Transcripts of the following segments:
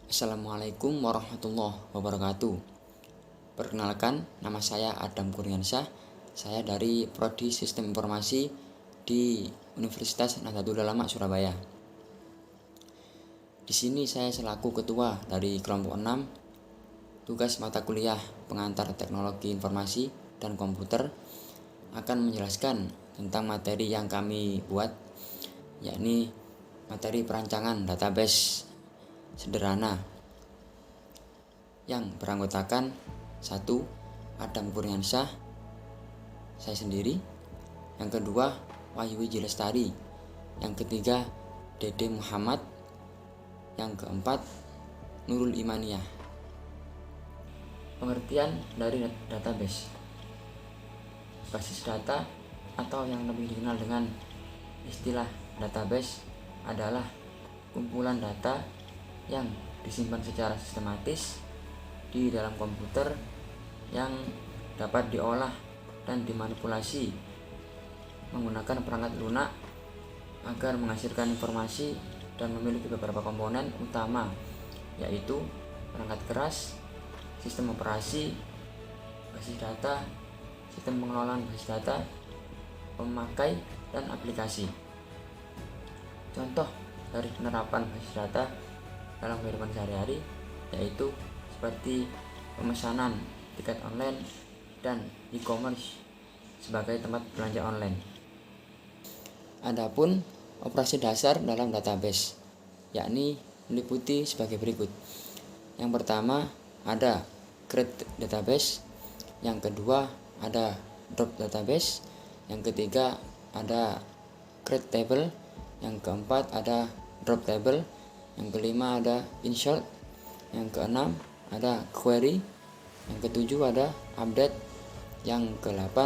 Assalamualaikum warahmatullahi wabarakatuh. Perkenalkan, nama saya Adam Kurniansyah. Saya dari Prodi Sistem Informasi di Universitas Nahdlatul Ulama Surabaya. Di sini saya selaku ketua dari kelompok 6, tugas mata kuliah pengantar teknologi informasi dan komputer akan menjelaskan tentang materi yang kami buat, yakni materi perancangan database sederhana yang beranggotakan 1. Adam Kurniansyah, saya sendiri. Yang kedua, Wahyu Wiji Lestari. Yang ketiga, Dede Muhammad. Yang keempat, Nurul Imaniyah. Pengertian dari database. Basis data atau yang lebih dikenal dengan istilah database adalah kumpulan data yang disimpan secara sistematis di dalam komputer yang dapat diolah dan dimanipulasi menggunakan perangkat lunak agar menghasilkan informasi dan memiliki beberapa komponen utama, yaitu perangkat keras, sistem operasi, basis data, sistem pengelolaan basis data, pemakai, dan aplikasi. Contoh dari penerapan basis data dalam kehidupan sehari-hari yaitu seperti pemesanan tiket online dan e-commerce sebagai tempat belanja online. Adapun operasi dasar dalam database, yakni meliputi sebagai berikut. Yang pertama ada create database, yang kedua ada drop database, yang ketiga ada create table, yang keempat ada drop table, yang kelima ada insert, yang keenam ada query, yang ketujuh ada update, yang ke-8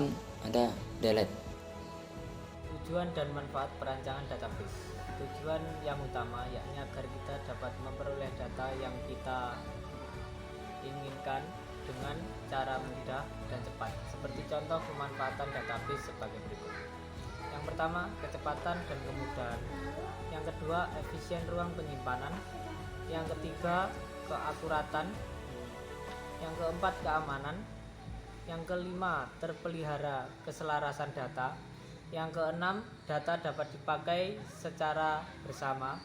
ada delete. Tujuan dan manfaat perancangan database. Tujuan yang utama yakni agar kita dapat memperoleh data yang kita inginkan dengan cara mudah dan cepat. Seperti contoh pemanfaatan database sebagai berikut. Yang pertama, kecepatan dan kemudahan. Yang kedua, efisien ruang penyimpanan. Yang ketiga, keakuratan. Yang keempat, keamanan. Yang kelima, terpelihara keselarasan data. Yang keenam, data dapat dipakai secara bersama.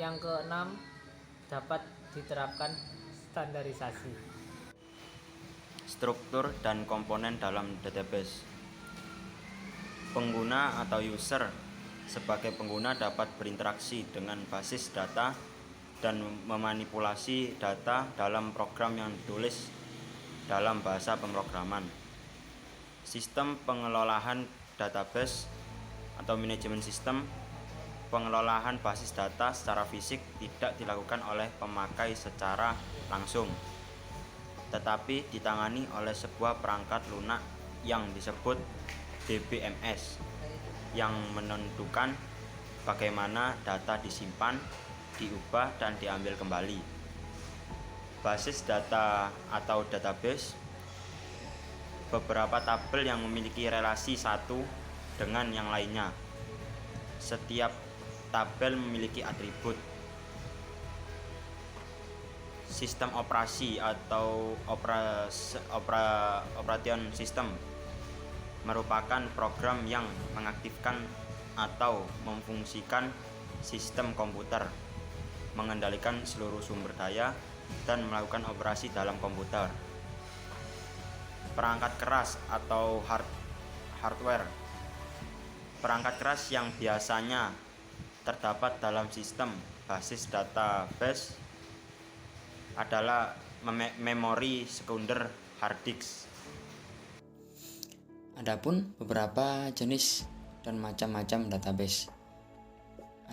Yang keenam, dapat diterapkan standarisasi. Struktur dan komponen dalam database. Pengguna atau user sebagai pengguna dapat berinteraksi dengan basis data dan memanipulasi data dalam program yang ditulis dalam bahasa pemrograman. Sistem pengelolaan database atau manajemen sistem. Pengelolaan basis data secara fisik tidak dilakukan oleh pemakai secara langsung, tetapi ditangani oleh sebuah perangkat lunak yang disebut DBMS yang menentukan bagaimana data disimpan, diubah, dan diambil kembali. Basis data atau database. Beberapa tabel yang memiliki relasi satu dengan yang lainnya. Setiap tabel memiliki atribut. Sistem operasi atau operation system merupakan program yang mengaktifkan atau memfungsikan sistem komputer, mengendalikan seluruh sumber daya, dan melakukan operasi dalam komputer. Perangkat keras atau hardware. Perangkat keras yang biasanya terdapat dalam sistem basis database adalah memori sekunder hard disk. Adapun beberapa jenis dan macam-macam database.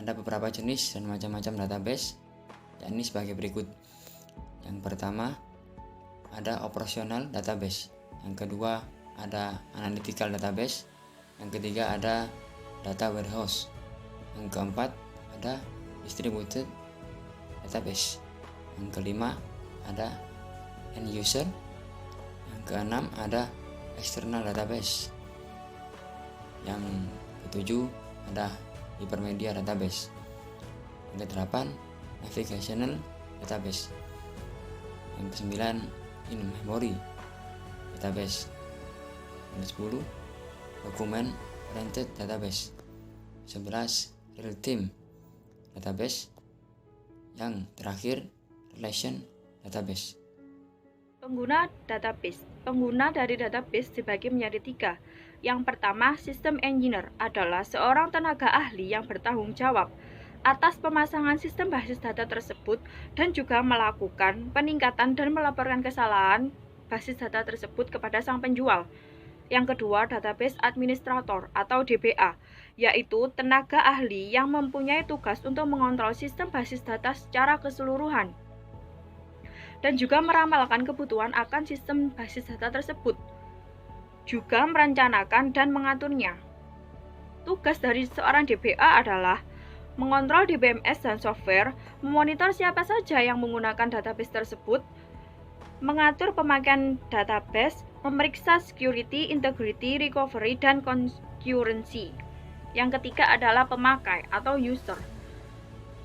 Ada beberapa jenis dan macam-macam database, yakni sebagai berikut. Yang pertama ada operational database. Yang kedua ada analytical database. Yang ketiga ada data warehouse. Yang keempat ada distributed database. Yang kelima ada end user. Yang keenam ada external database. Yang ketujuh ada hypermedia database. Yang kedelapan navigational database. Yang ke-9 in-memory database. Yang ke-10 document oriented database. 11 real-time database. Yang terakhir relation database. Pengguna database. Pengguna dari database dibagi menjadi 3. Yang pertama, sistem engineer adalah seorang tenaga ahli yang bertanggung jawab atas pemasangan sistem basis data tersebut dan juga melakukan peningkatan dan melaporkan kesalahan basis data tersebut kepada sang penjual. Yang kedua, database administrator atau DBA, yaitu tenaga ahli yang mempunyai tugas untuk mengontrol sistem basis data secara keseluruhan dan juga meramalkan kebutuhan akan sistem basis data tersebut, juga merencanakan dan mengaturnya. Tugas dari seorang DBA adalah mengontrol DBMS dan software, memonitor siapa saja yang menggunakan database tersebut, mengatur pemakaian database, memeriksa security, integrity, recovery, dan concurrency. Yang ketiga adalah pemakai atau user.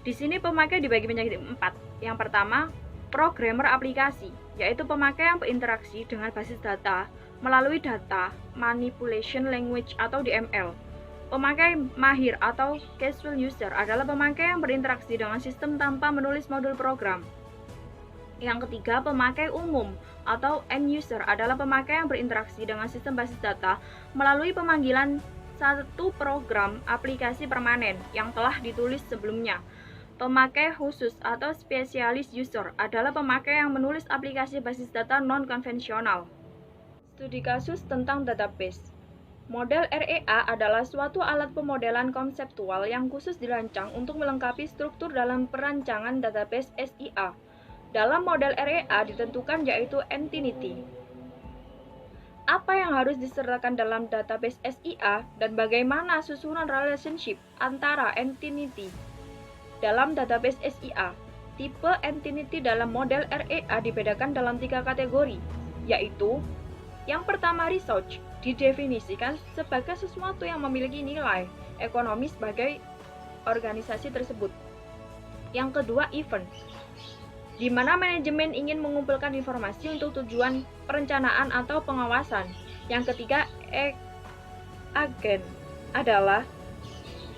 Di sini pemakai dibagi menjadi 4. Yang pertama, programmer aplikasi, yaitu pemakai yang berinteraksi dengan basis data melalui data manipulation language atau DML. Pemakai mahir atau casual user adalah pemakai yang berinteraksi dengan sistem tanpa menulis modul program. Yang ketiga, pemakai umum atau end user adalah pemakai yang berinteraksi dengan sistem basis data melalui pemanggilan satu program aplikasi permanen yang telah ditulis sebelumnya. Pemakai khusus atau spesialis user adalah pemakai yang menulis aplikasi basis data non-konvensional. Studi kasus tentang database. Model REA adalah suatu alat pemodelan konseptual yang khusus dirancang untuk melengkapi struktur dalam perancangan database SIA. Dalam model REA ditentukan yaitu entity. Apa yang harus disertakan dalam database SIA dan bagaimana susunan relationship antara entity dalam database SIA. Tipe entity dalam model REA dibedakan dalam 3 kategori, yaitu yang pertama, research didefinisikan sebagai sesuatu yang memiliki nilai ekonomis sebagai organisasi tersebut. Yang kedua, event, di mana manajemen ingin mengumpulkan informasi untuk tujuan perencanaan atau pengawasan. Yang ketiga, agen adalah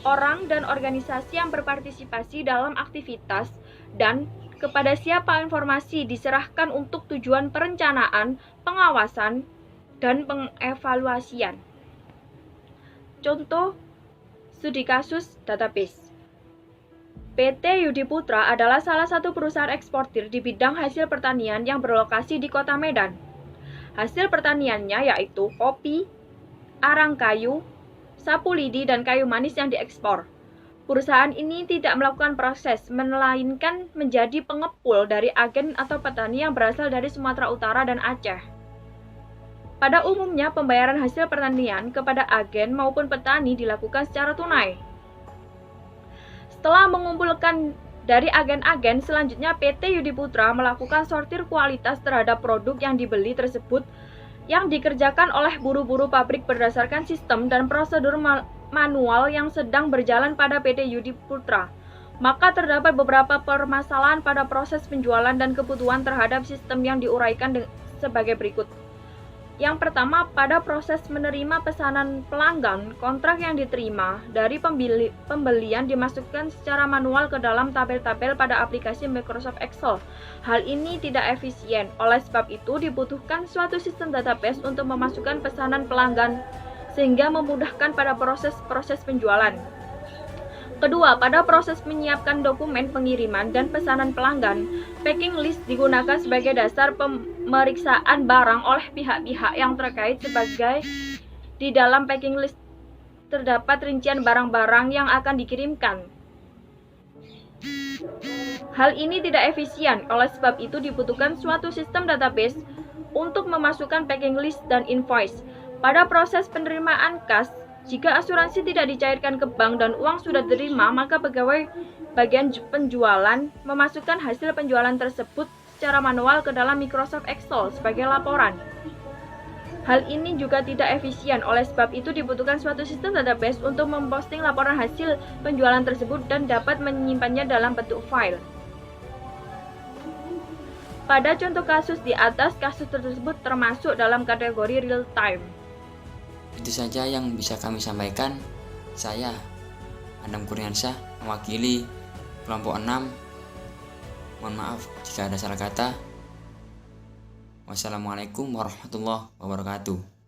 orang dan organisasi yang berpartisipasi dalam aktivitas dan kepada siapa informasi diserahkan untuk tujuan perencanaan, pengawasan, dan pengevaluasian. Contoh studi kasus database. PT Yudi Putra adalah salah satu perusahaan eksportir di bidang hasil pertanian yang berlokasi di Kota Medan. Hasil pertaniannya yaitu kopi, arang kayu, sapu lidi, dan kayu manis yang diekspor. Perusahaan ini tidak melakukan proses, melainkan menjadi pengepul dari agen atau petani yang berasal dari Sumatera Utara dan Aceh. Pada umumnya, pembayaran hasil pertanian kepada agen maupun petani dilakukan secara tunai. Setelah mengumpulkan dari agen-agen, selanjutnya PT Yudi Putra melakukan sortir kualitas terhadap produk yang dibeli tersebut yang dikerjakan oleh buru-buru pabrik berdasarkan sistem dan prosedur manual yang sedang berjalan pada PT Yudi Putra. Maka terdapat beberapa permasalahan pada proses penjualan dan kebutuhan terhadap sistem yang diuraikan sebagai berikut. Yang pertama, pada proses menerima pesanan pelanggan, kontrak yang diterima dari pembelian dimasukkan secara manual ke dalam tabel-tabel pada aplikasi Microsoft Excel. Hal ini tidak efisien, oleh sebab itu dibutuhkan suatu sistem database untuk memasukkan pesanan pelanggan sehingga memudahkan pada proses penjualan. Kedua, pada proses menyiapkan dokumen pengiriman dan pesanan pelanggan, packing list digunakan sebagai dasar pemeriksaan barang oleh pihak-pihak yang terkait sebagai di dalam packing list terdapat rincian barang-barang yang akan dikirimkan. Hal ini tidak efisien, oleh sebab itu dibutuhkan suatu sistem database untuk memasukkan packing list dan invoice. Pada proses penerimaan kas, jika asuransi tidak dicairkan ke bank dan uang sudah diterima, maka pegawai bagian penjualan memasukkan hasil penjualan tersebut secara manual ke dalam Microsoft Excel sebagai laporan. Hal ini juga tidak efisien, oleh sebab itu dibutuhkan suatu sistem database untuk memposting laporan hasil penjualan tersebut dan dapat menyimpannya dalam bentuk file. Pada contoh kasus di atas, kasus tersebut termasuk dalam kategori real time. Itu saja yang bisa kami sampaikan. Saya, Adam Kurniansyah, mewakili kelompok 6. Mohon maaf jika ada salah kata. Wassalamualaikum warahmatullahi wabarakatuh.